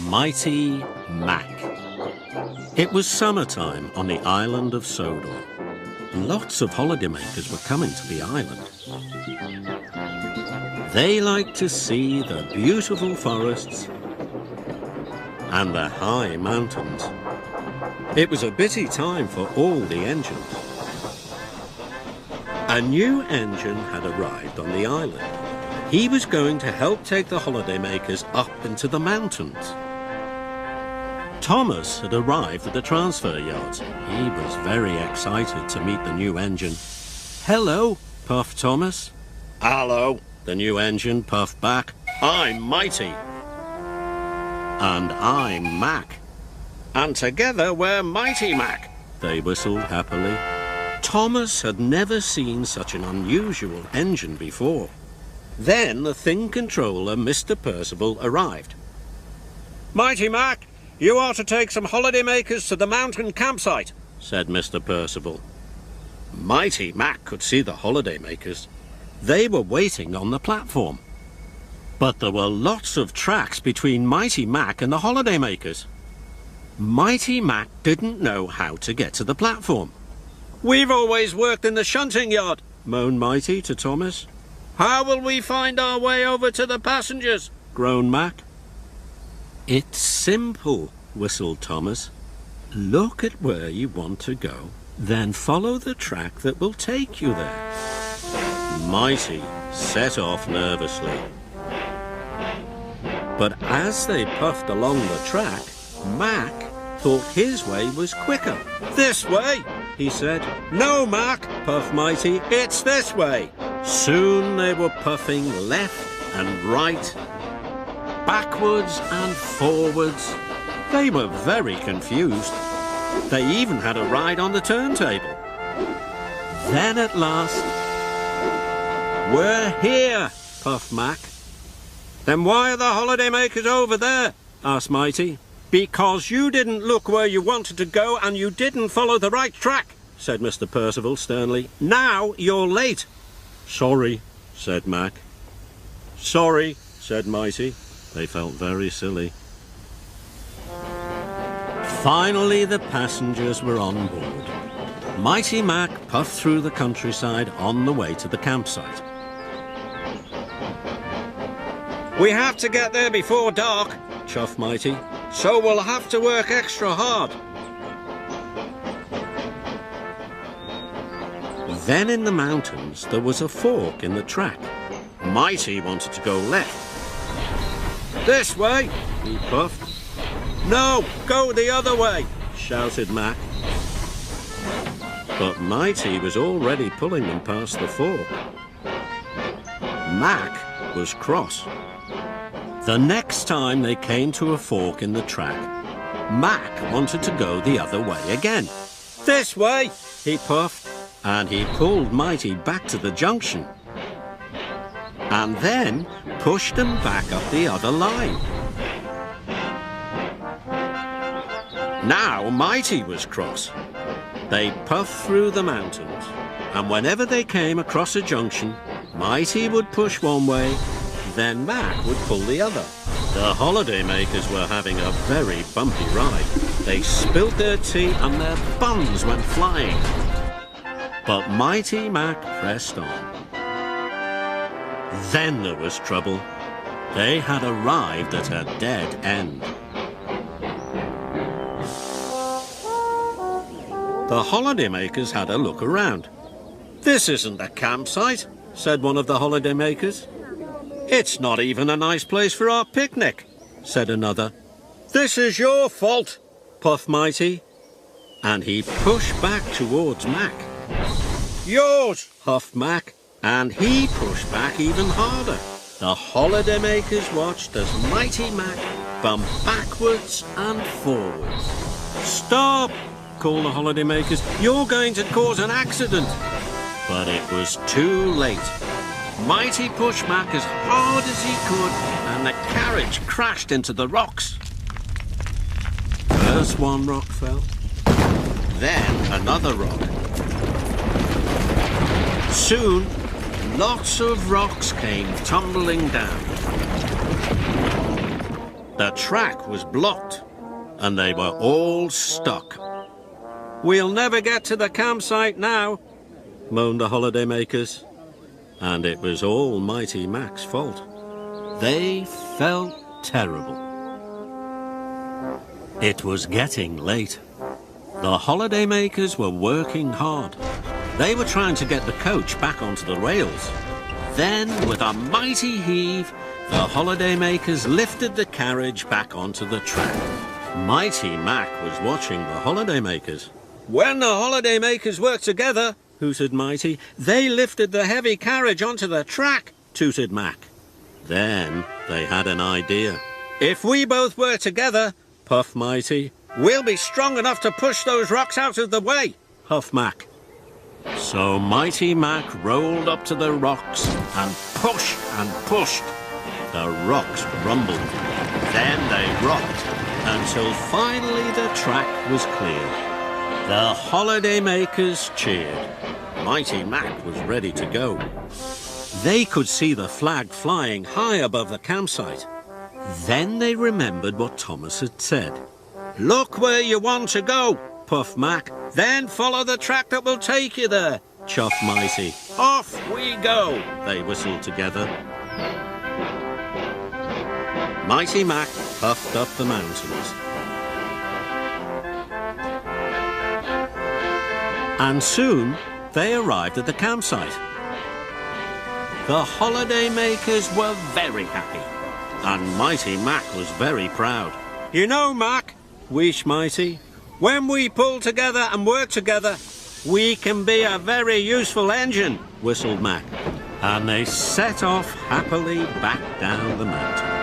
Mighty Mac. It was summertime on the island of Sodor. Lots of holidaymakers were coming to the island. They liked to see the beautiful forests and the high mountains. It was a busy time for all the engines. A new engine had arrived on the island. He was going to help take the holidaymakers up into the mountains. Thomas had arrived at the transfer yards. He was very excited to meet the new engine. "Hello," puffed Thomas. "Hello," the new engine puffed back. "I'm Mighty." "And I'm Mac. And together we're Mighty Mac," they whistled happily. Thomas had never seen such an unusual engine before. Then the Thing Controller, Mr. Percival, arrived. "Mighty Mac, you are to take some holidaymakers to the mountain campsite," said Mr. Percival. Mighty Mac could see the holidaymakers. They were waiting on the platform. But there were lots of tracks between Mighty Mac and the holidaymakers. Mighty Mac didn't know how to get to the platform. "We've always worked in the shunting yard," moaned Mighty to Thomas. "How will we find our way over to the passengers?" groaned Mac. "It's simple," whistled Thomas. "Look at where you want to go, then follow the track that will take you there." Mighty set off nervously. But as they puffed along the track, Mac thought his way was quicker. "This way," he said. "No, Mac," puffed Mighty, "it's this way." Soon they were puffing left and right, backwards and forwards. They were very confused. They even had a ride on the turntable. Then at last, "We're here," puffed Mac. "Then why are the holidaymakers over there?" asked Mighty. "Because you didn't look where you wanted to go and you didn't follow the right track," said Mr. Percival sternly. "Now you're late." "Sorry," said Mac. "Sorry," said Mighty. They felt very silly. Finally, the passengers were on board. Mighty Mac puffed through the countryside on the way to the campsite. "We have to get there before dark," chuffed Mighty, "so we'll have to work extra hard." Then in the mountains there was a fork in the track. Mighty wanted to go left. "This way," he puffed. "No, go the other way," shouted Mac. But Mighty was already pulling them past the fork. Mac was cross. The next time they came to a fork in the track, Mac wanted to go the other way again. "This way," he puffed, and he pulled Mighty back to the junction, and then pushed them back up the other line. Now Mighty was cross. They puffed through the mountains, and whenever they came across a junction, Mighty would push one way, then Mac would pull the other. The holidaymakers were having a very bumpy ride. They spilt their tea and their buns went flying. But Mighty Mac pressed on. Then there was trouble. They had arrived at a dead end. The holidaymakers had a look around. "This isn't a campsite," said one of the holidaymakers. "It's not even a nice place for our picnic," said another. "This is your fault," puffed Mighty, and he pushed back towards Mac. "Yours," huffed Mac, and he pushed back even harder. The holidaymakers watched as Mighty Mac bumped backwards and forwards. "Stop!" called the holidaymakers. "You're going to cause an accident." But it was too late. Mighty pushed Mac as hard as he could, and the carriage crashed into the rocks. First one rock fell, then another rock. Soon, lots of rocks came tumbling down. The track was blocked, and they were all stuck. "We'll never get to the campsite now," moaned the holidaymakers. And it was all Mighty Mac's fault. They felt terrible. It was getting late. The holidaymakers were working hard. They were trying to get the coach back onto the rails. Then, with a mighty heave, the holidaymakers lifted the carriage back onto the track. Mighty Mac was watching the holidaymakers. "When the holidaymakers work together," hooted Mighty, "they lifted the heavy carriage onto the track," tooted Mac. Then they had an idea. "If we both work together," puffed Mighty, "we'll be strong enough to push those rocks out of the way," huffed Mac. So Mighty Mac rolled up to the rocks and pushed and pushed. The rocks rumbled. Then they rocked until finally the track was clear. The holidaymakers cheered. Mighty Mac was ready to go. They could see the flag flying high above the campsite. Then they remembered what Thomas had said. "Look where you want to go," puffed Mac. "Then follow the track that will take you there," chuffed Mighty. "Off we go," they whistled together. Mighty Mac puffed up the mountains. And soon they arrived at the campsite. The holidaymakers were very happy, and Mighty Mac was very proud. "You know, Mac," wheezed Mighty, "when we pull together and work together, we can be a very useful engine," whistled Mac. And they set off happily back down the mountain.